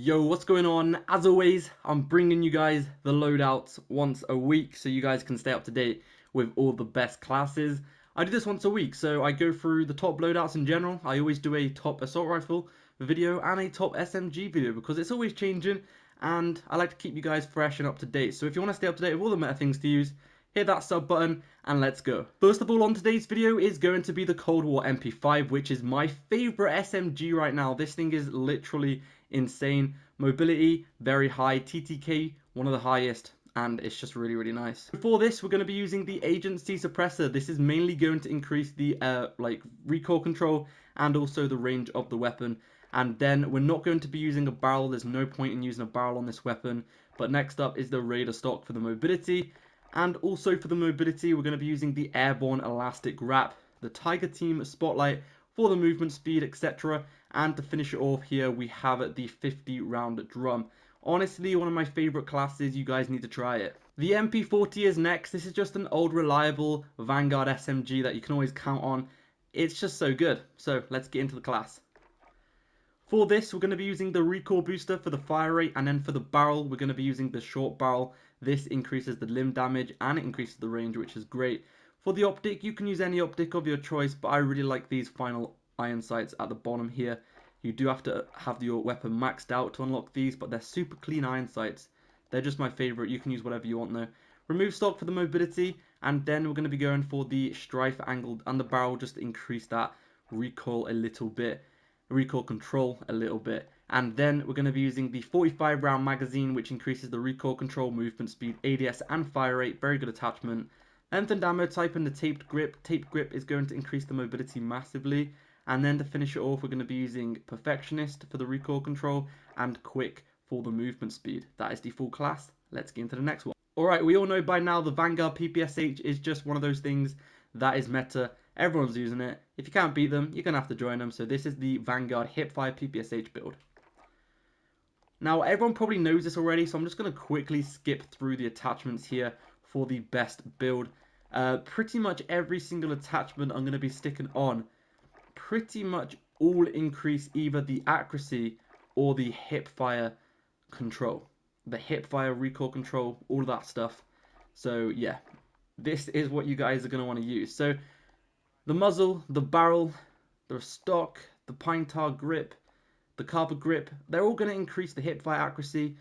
Yo, what's going on? As always, I'm bringing you guys the loadouts once a week so you guys can stay up to date with all the best classes. I do this once a week, so I go through the top loadouts in general. I always do a top assault rifle video and a top SMG video because it's always changing and I like to keep you guys fresh and up to date. So if you want to stay up to date with all the meta things to use, hit that sub button and let's go. First of all, on today's video is going to be the Cold War MP5, which is my favorite SMG right now. This thing is literally insane. Mobility very high, TcTeckk one of the highest, and it's just really nice. For this, we're going to be using the agency suppressor. This is mainly going to increase the recoil control and also the range of the weapon. And then we're not going to be using a barrel. There's no point in using a barrel on this weapon. But next up is the Raider stock for the mobility. And also for the mobility, we're going to be using the airborne elastic wrap, the Tiger Team spotlight for the movement speed, etc. And to finish it off here, we have the 50 round drum. Honestly, one of my favorite classes. You guys need to try it. The MP40 is next. This is just an old reliable Vanguard SMG that you can always count on. It's just so good. So let's get into the class. For this, we're going to be using the recoil booster for the fire rate, and then for the barrel, we're going to be using the short barrel. This increases the limb damage and it increases the range, which is great. For the optic, you can use any optic of your choice, but I really like these final iron sights at the bottom here. You do have to have your weapon maxed out to unlock these, but they're super clean iron sights. They're just my favorite. You can use whatever you want though. Remove stock for the mobility, and then we're going to be going for the strife angled and the barrel, just to increase that recoil a little bit. Recoil control a little bit, and then we're going to be using the 45 round magazine, which increases the recoil control, movement speed, ADS and fire rate. Very good attachment. Length and ammo type and the taped grip. Taped grip is going to increase the mobility massively. And then to finish it off, we're going to be using Perfectionist for the recoil control and Quick for the movement speed. That is the full class. Let's get into the next one. Alright, we all know by now the Vanguard PPSH is just one of those things that is meta. Everyone's using it. If you can't beat them, you're going to have to join them. So this is the Vanguard Hipfire PPSH build. Now, everyone probably knows this already, so I'm just going to quickly skip through the attachments here for the best build. Pretty much every single attachment I'm going to be sticking on pretty much all increase either the accuracy or the hipfire control. The hipfire recoil control, all of that stuff. So yeah, this is what you guys are going to want to use. So the muzzle, the barrel, the stock, the pine tar grip, the carpet grip, they're all going to increase the hipfire accuracy,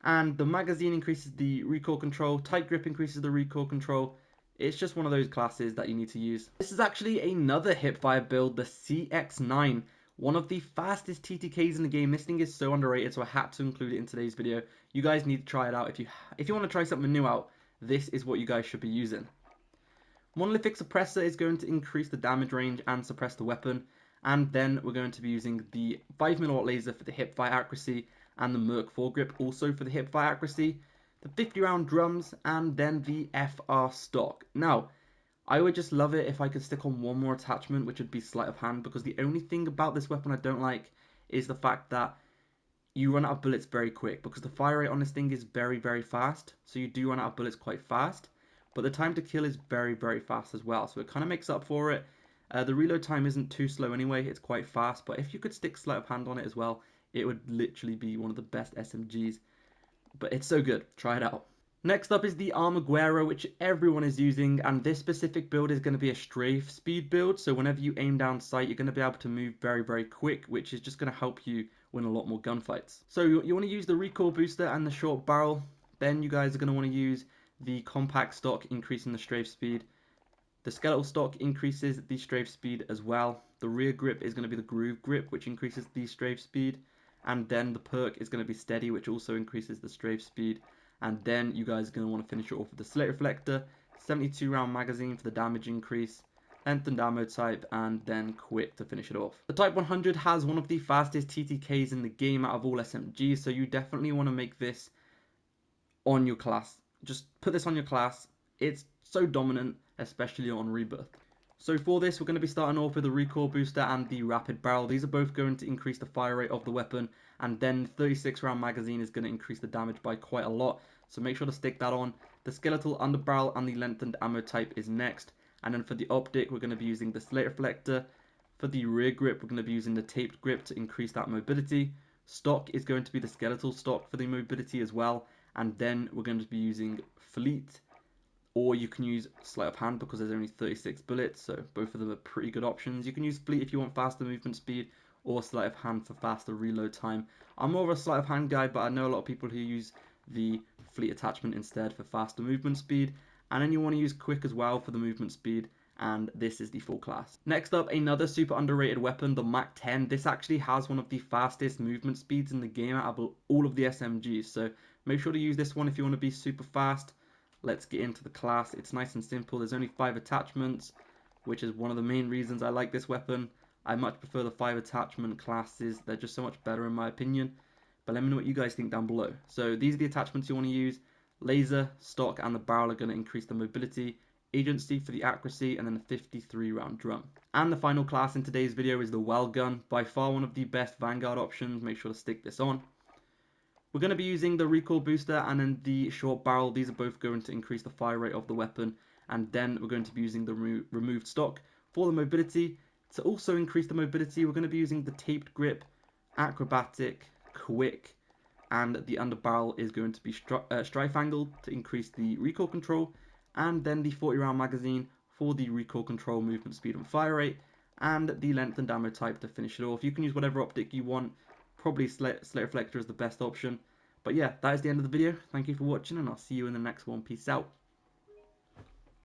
and the magazine increases the recoil control, tight grip increases the recoil control. It's just one of those classes that you need to use. This is actually another hipfire build, the CX9, one of the fastest TTKs in the game. This thing is so underrated, so I had to include it in today's video. You guys need to try it out. If you want to try something new out, this is what you guys should be using. Monolithic suppressor is going to increase the damage range and suppress the weapon. And then we're going to be using the 5mm laser for the hipfire accuracy and the Merc foregrip also for the hipfire accuracy. The 50 round drums, and then the FR stock. Now, I would just love it if I could stick on one more attachment, which would be sleight of hand, because the only thing about this weapon I don't like is the fact that you run out of bullets very quick, because the fire rate on this thing is very fast, so you do run out of bullets quite fast, but the time to kill is very fast as well, so it kind of makes up for it. The reload time isn't too slow anyway, it's quite fast, but if you could stick sleight of hand on it as well, it would literally be one of the best SMGs. But it's so good, try it out. Next up is the ARMAGUERRA, which everyone is using, and this specific build is going to be a strafe speed build, so whenever you aim down sight, you're going to be able to move very quick, which is just going to help you win a lot more gunfights. So you want to use the recoil booster and the short barrel, then you guys are going to want to use the compact stock, increasing the strafe speed. The skeletal stock increases the strafe speed as well. The rear grip is going to be the groove grip, which increases the strafe speed. And then the perk is going to be steady, which also increases the strafe speed. And then you guys are going to want to finish it off with the slate reflector, 72 round magazine for the damage increase, length and ammo type, and then quick to finish it off. The Type 100 has one of the fastest TTKs in the game out of all SMGs, so you definitely want to make this on your class. Just put this on your class. It's so dominant, especially on Rebirth. So for this, we're going to be starting off with the recoil booster and the rapid barrel. These are both going to increase the fire rate of the weapon, and then the 36 round magazine is going to increase the damage by quite a lot, so make sure to stick that on. The skeletal underbarrel and the lengthened ammo type is next, and then for the optic, we're going to be using the slate reflector. For the rear grip, we're going to be using the taped grip to increase that mobility. Stock is going to be the skeletal stock for the mobility as well, and then we're going to be using fleet, or you can use sleight of hand because there's only 36 bullets, so both of them are pretty good options. You can use fleet if you want faster movement speed, or sleight of hand for faster reload time. I'm more of a sleight of hand guy, but I know a lot of people who use the fleet attachment instead for faster movement speed, and then you want to use quick as well for the movement speed, and this is the full class. Next up, another super underrated weapon, the Mach 10. This actually has one of the fastest movement speeds in the game out of all of the SMGs, so make sure to use this one if you want to be super fast. Let's get into the class. It's nice and simple. There's only 5 attachments, which is one of the main reasons I like this weapon. I much prefer the 5 attachment classes. They're just so much better in my opinion. But let me know what you guys think down below. So these are the attachments you want to use. Laser, stock, and the barrel are going to increase the mobility, agency for the accuracy, and then a 53 round drum. And the final class in today's video is the WELGUN. By far one of the best Vanguard options. Make sure to stick this on. We're going to be using the recoil booster and then the short barrel. These are both going to increase the fire rate of the weapon. And then we're going to be using the removed stock for the mobility. To also increase the mobility, we're going to be using the taped grip, acrobatic, quick, and the underbarrel is going to be strife angle to increase the recoil control. And then the 40 round magazine for the recoil control, movement speed, and fire rate. And the length and ammo type to finish it off. You can use whatever optic you want. Probably Slate Reflector is the best option. But yeah, that is the end of the video. Thank you for watching, and I'll see you in the next one. Peace out.